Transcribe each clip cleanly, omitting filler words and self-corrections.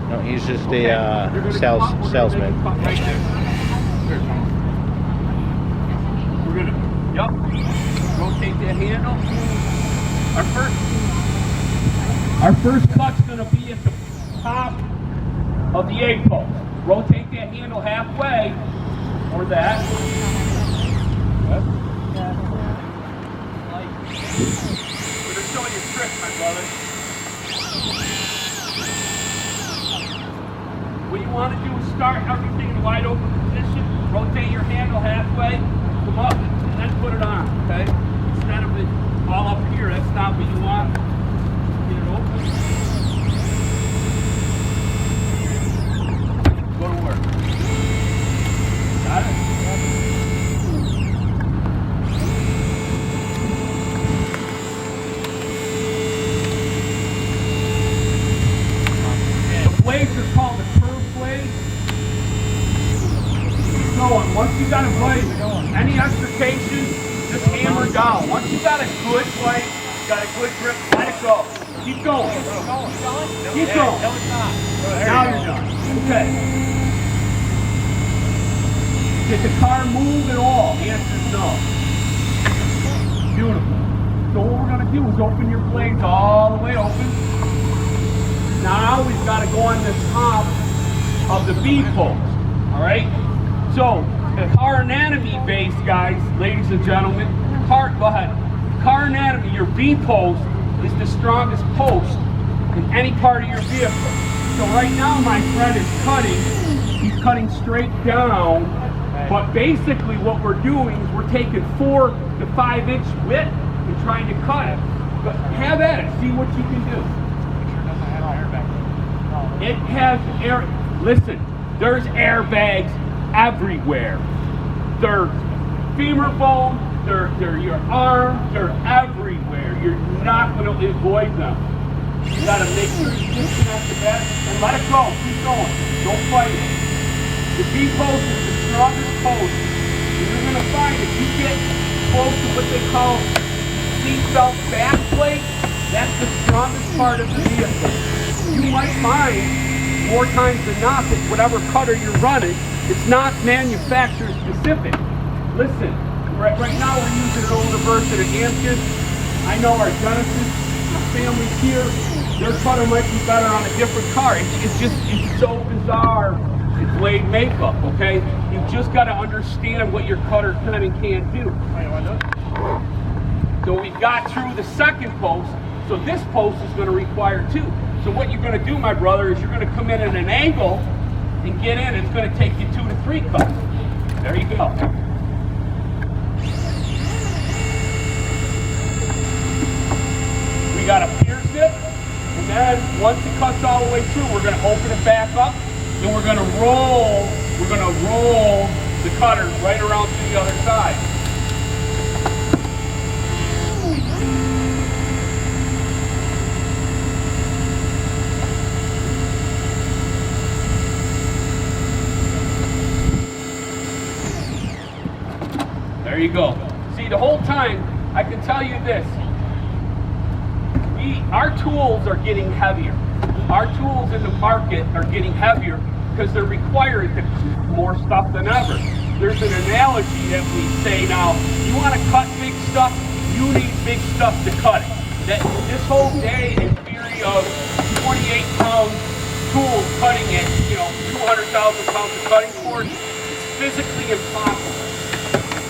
No, he's just a salesman. Right there. We're gonna, rotate that handle. Our first cut's gonna be at the top of the A post. Rotate that handle halfway, or that. We're gonna show you a trick, my brother. What you want to do is start everything in wide open position. Rotate your handle halfway, come up, and then put it on, okay? Instead of it all up here, that's not what you want. Get it open. Go to work. Got it? The blades are called the curve blades. Going. Once you got a blade, any extrication, just hammer down. Once you got a good blade, got a good grip, let it go. Keep going. Keep going. Now you're done. Okay. Did the car move at all? The answer is no. Beautiful. So what we're going to do is open your blades all the way open. Now we've got to go on the top of the B post. Alright? So, the car anatomy base, guys, ladies and gentlemen, car anatomy, your B post is the strongest post in any part of your vehicle. So right now my friend is cutting, he's cutting straight down, but basically what we're doing is we're taking 4 to 5 inch width and trying to cut it. But have at it, see what you can do. It has air, listen, there's airbags everywhere. They're femur bone, they're your arm, they're everywhere. You're not going to avoid them. You got to make sure you disconnect the bat and let it go. Keep going. Don't fight it. The B post is the strongest post. And you're going to find if you get close to what they call seatbelt back plate, that's the strongest part of the vehicle. You might find more times than not that whatever cutter you're running, it's not manufacturer specific. Listen, right now we're using an older version of Hampton. I know our Genesis families here, their cutter might be better on a different car. It's so bizarre. It's blade makeup, okay? You just got to understand what your cutter can and can't do. So we got through the second post, so this post is going to require 2. So what you're going to do, my brother, is you're going to come in at an angle and get in. It's going to take you 2 to 3 cuts. There you go. We got to pierce it, and then once it cuts all the way through, we're going to open it back up, and we're going to roll. We're going to roll the cutter right around to the other side. There you go. See, the whole time, I can tell you this. Our tools are getting heavier. Our tools in the market are getting heavier because they're required to keep more stuff than ever. There's an analogy that we say now, you want to cut big stuff, you need big stuff to cut it. That this whole day in theory of 28-pound tools cutting at, 200,000 pounds of cutting force, it's physically impossible.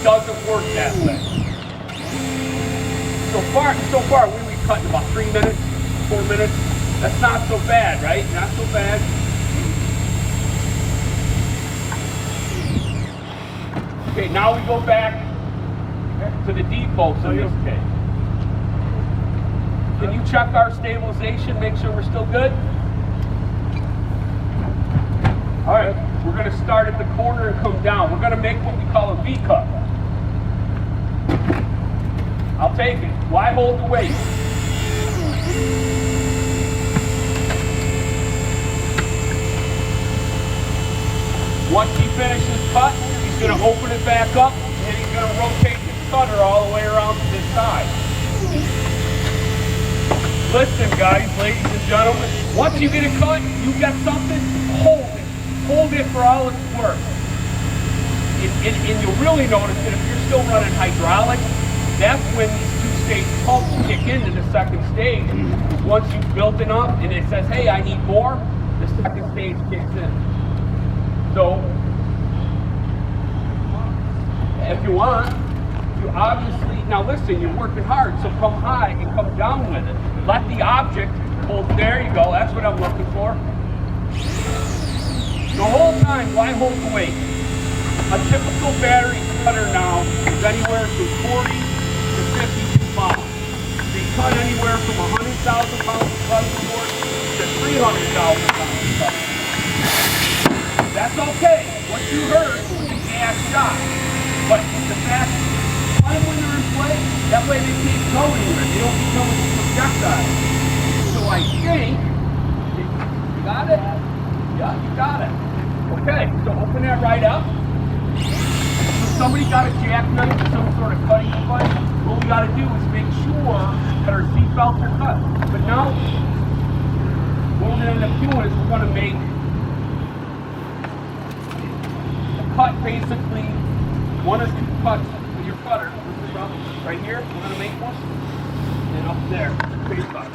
Doesn't work that way. So far, we cut in about 3 minutes, 4 minutes. That's not so bad, right? Not so bad. Okay, now we go back to the defaults in this case. Can you check our stabilization, make sure we're still good? All right, we're going to start at the corner and come down. We're going to make what we call a V cut. I'll take it. Why hold the weight? Once he finishes cut, he's going to open it back up and he's going to rotate his cutter all the way around to this side. listen, guys, ladies and gentlemen, once you get it cut, you got something, hold it. Hold it for all it's worth. And you'll really notice that if you're still running hydraulics, that's when these two-stage pumps kick into the second stage. Once you've built enough and it says, hey, I need more, the second stage kicks in. So, if you want, you obviously, now listen, you're working hard, so come high and come down with it. Let the object hold, there you go, that's what I'm looking for. The whole time, why hold the weight? A typical battery cutter now is anywhere from 40 to 52 pounds. They cut anywhere from 100,000 pounds of cutting board to 300,000 pounds of cutting. That's okay. What you heard was a gas shot. But the fact is, cut them when they're in place, that way they can't go anywhere. They don't become a projectile. So I think, you got it? Yeah, you got it. Okay, so open that right up. So somebody got a jackknife or some sort of cutting device, what we got to do is make sure that our seatbelts are cut. But now, what we're going to end up doing is we're going to make a cut basically, one or two cuts with your cutter. Right here, we're going to make one. And up there, face cut.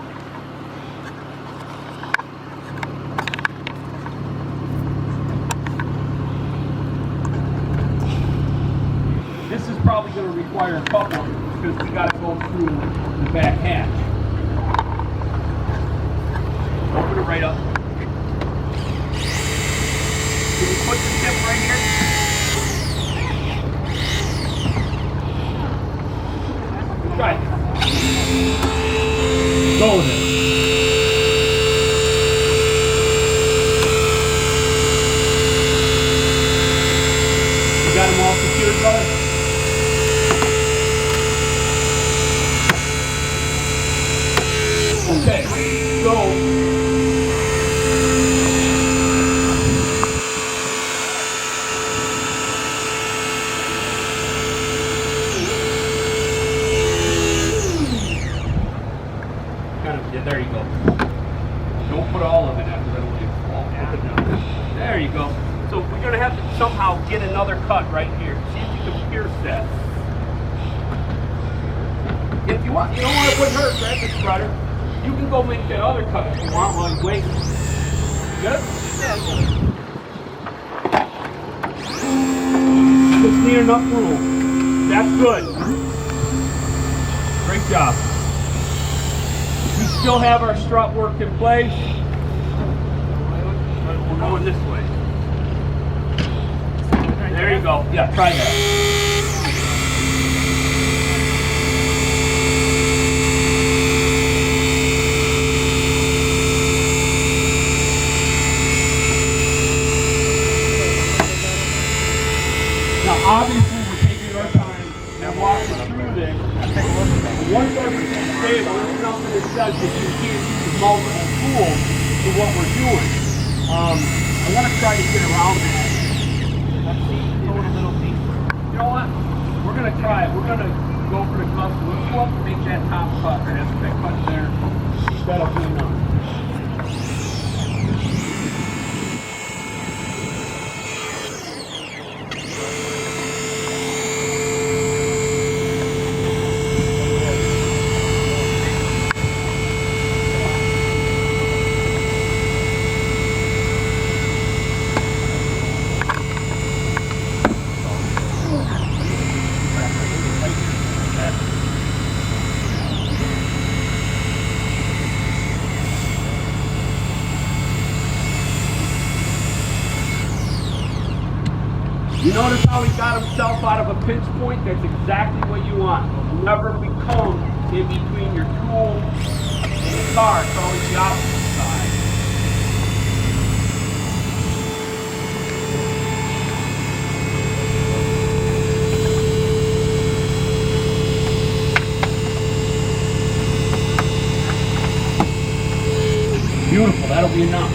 This is probably going to require a couple because we got to go through the back hatch. Open it right up. Can you put the tip right here? Try it. Go with it. You got them all secured, brother? Okay, so yeah, there you go. Don't put all of it after that way. There you go. So we're gonna have to somehow get another cut right here. See if you can pierce that. If you want, you don't want to put her, grab the spreader. You can go make that other cut if you want while you wait. Good? Yeah. Just need enough room. That's good. Great job. We still have our strut work in place. We're going this way. There you go. Yeah, try that. Obviously, we're taking our time and walking through this. One person can say there's something that says that you can't use multiple tools to what we're doing. I want to try to get around that. Let's see, go a little deeper. You know what? We're going to try it. We're going to go for the custom. Let's go up and make that top cut. That's that cut there. That'll be enough. You notice how he got himself out of a pinch point? That's exactly what you want. Never become in between your tool and the car. It's always the opposite side. Beautiful, that'll be enough.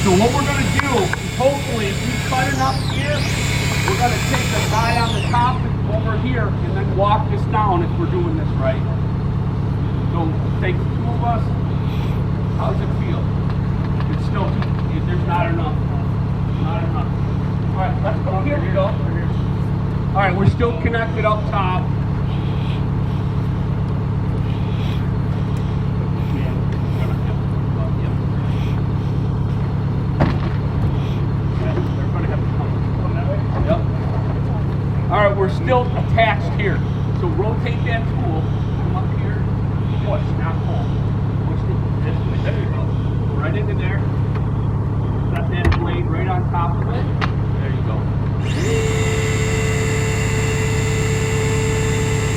So what we're going to do is hopefully if we cut enough here, we're going to take the guy on the top and over here and then walk this down if we're doing this right. So take the two of us. How does it feel? It's still too, there's not enough. Not enough. All right, let's go. Here we go. All right, we're still connected up top. All right, we're still attached here. So rotate that tool, come up here, push, not pull. Push it this way, there you go. Right into there. Set that blade right on top of it. There you go.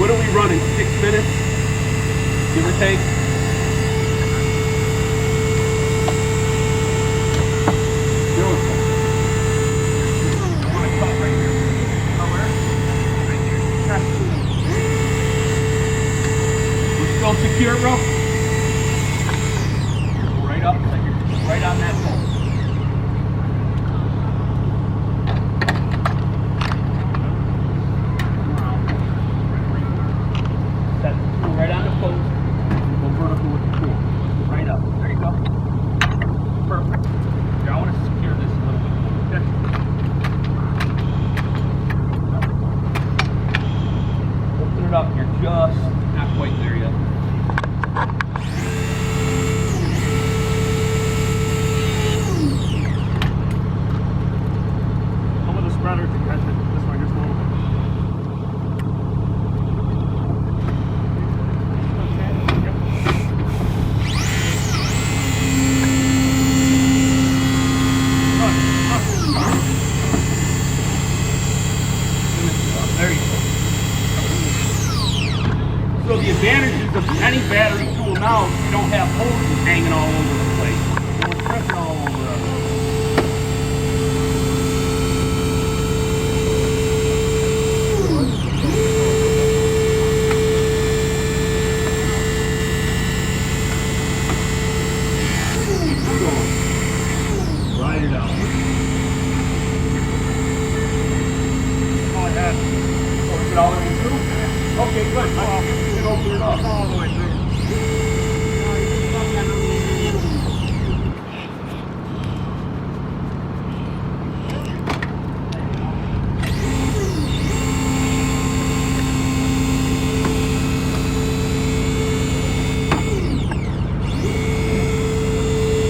What are we running, 6 minutes? Give or take? Beautiful. I want to cut right here. We're still secure, bro? Right up, right on that pole. Set the tool right on the post. Go vertical with the tool. Right up. There you go. Perfect. Here, I want to secure this a little bit more. Okay. Open it up, you're just not quite there yet. Some of the spreader can catch it. This one just a little bit. There you go. So the advantages of any battery tool now is you don't have hoses hanging all over the place. We're pressing all over us. Keep going. Ride it out. All I had. Is it all the way through? Okay, good. Let's open it up. All the way through.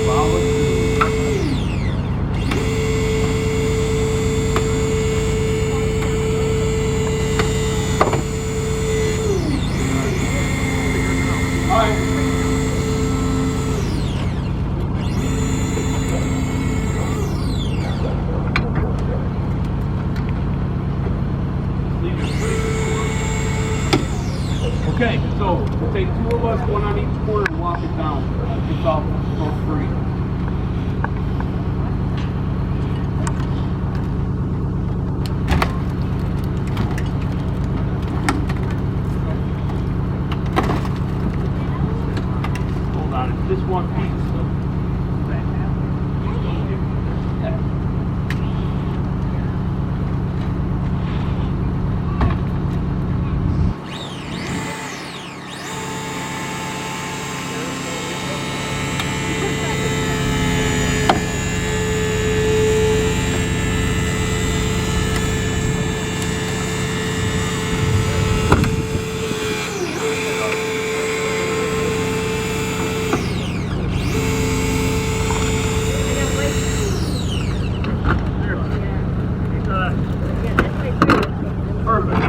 Follow through. All right. Okay, so we'll take two of us, one on each corner, and walk it down. It's all for free. Hold on, it's just one piece. So. Yeah. Perfect.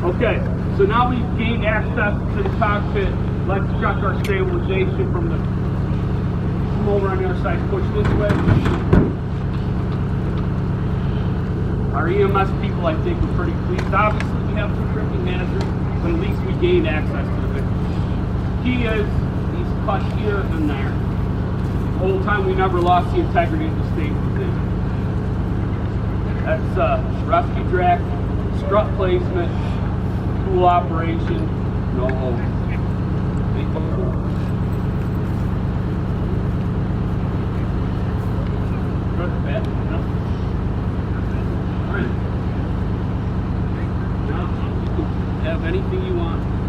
Okay, so now we've gained access to the cockpit. Let's check our stabilization from the, come over on the other side, push this way. Our EMS people, I think, are pretty pleased. Obviously, we have some tripping managers, but at least we gained access to the victim. Key is, these cut here and there. The whole time we never lost the integrity of the stabilization. That's rescue track, strut placement, tool operation, no hose. Good, bad, no. All right. Now anything you want.